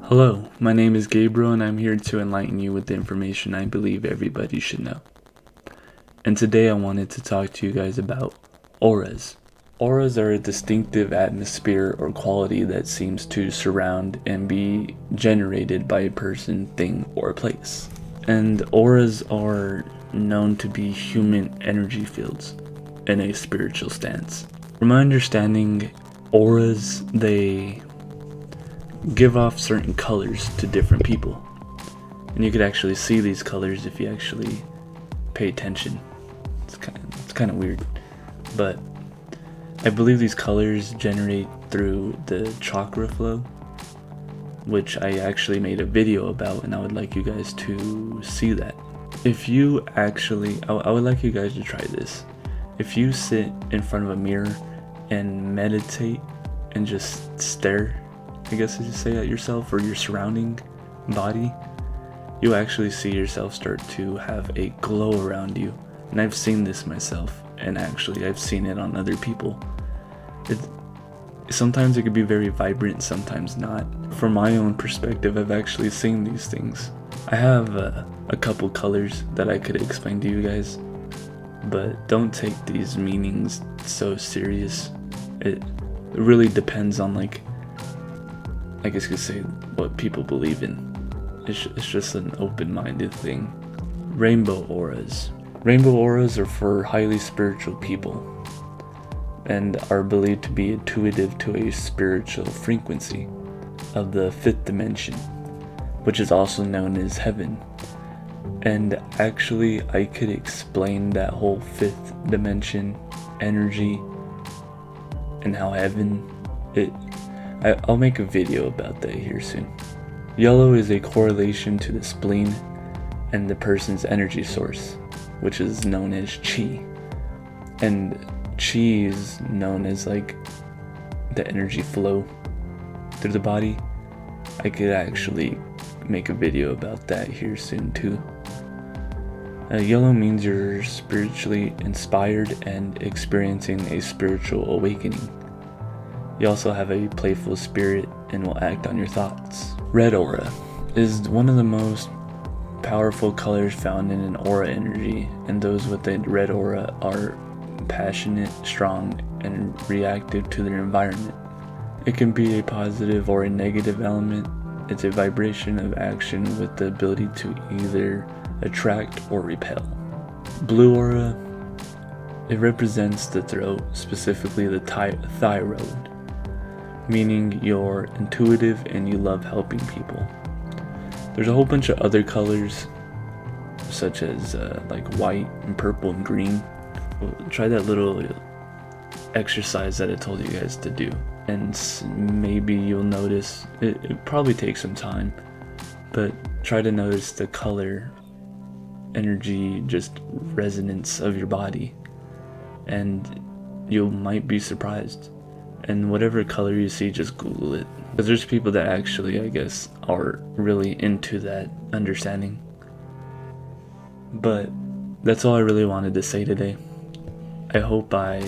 Hello, my name is Gabriel and I'm here to enlighten you with the information I believe everybody should know. And today I wanted to talk to you guys about auras. Auras are a distinctive atmosphere or quality that seems to surround and be generated by a person, thing, or place. And auras are known to be human energy fields in a spiritual stance. From my understanding, auras, they give off certain colors to different people. And you could actually see these colors if you actually pay attention. It's kind of weird. But I believe these colors generate through the chakra flow, which I actually made a video about, and I would like you guys to see that. If you actually, I would like you guys to try this. If you sit in front of a mirror and meditate and just stare, I guess you say, at yourself or your surrounding body, you actually see yourself start to have a glow around you. And I've seen this myself, and actually I've seen it on other people. Sometimes it could be very vibrant, sometimes not. From my own perspective, I've actually seen these things. I have a couple colors that I could explain to you guys, but don't take these meanings so serious. It really depends on, like, I guess you could say, what people believe in. It's just an open-minded thing. Rainbow auras. Rainbow auras are for highly spiritual people and are believed to be intuitive to a spiritual frequency of the fifth dimension, which is also known as heaven. And actually, I could explain that whole fifth dimension energy and how heaven, I'll make a video about that here soon. Yellow is a correlation to the spleen and the person's energy source, which is known as chi. And chi is known as like the energy flow through the body. I could actually make a video about that here soon too. Yellow means you're spiritually inspired and experiencing a spiritual awakening. You also have a playful spirit and will act on your thoughts. Red aura is one of the most powerful colors found in an aura energy, and those with a red aura are passionate, strong, and reactive to their environment. It can be a positive or a negative element. It's a vibration of action with the ability to either attract or repel. Blue aura, it represents the throat, specifically the thyroid, meaning you're intuitive and you love helping people. There's a whole bunch of other colors, such as like white and purple and green. Well, try that little exercise that I told you guys to do, and maybe you'll notice, it probably takes some time, but try to notice the color, energy, just resonance of your body, and you might be surprised. And whatever color you see, just Google it, because there's people that actually, I guess, are really into that understanding. But that's all I really wanted to say today. I hope I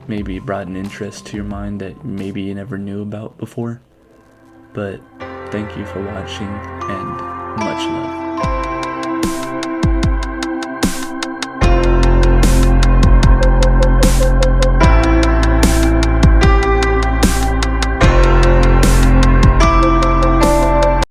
maybe brought an interest to your mind that maybe you never knew about before. But thank you for watching, and much love.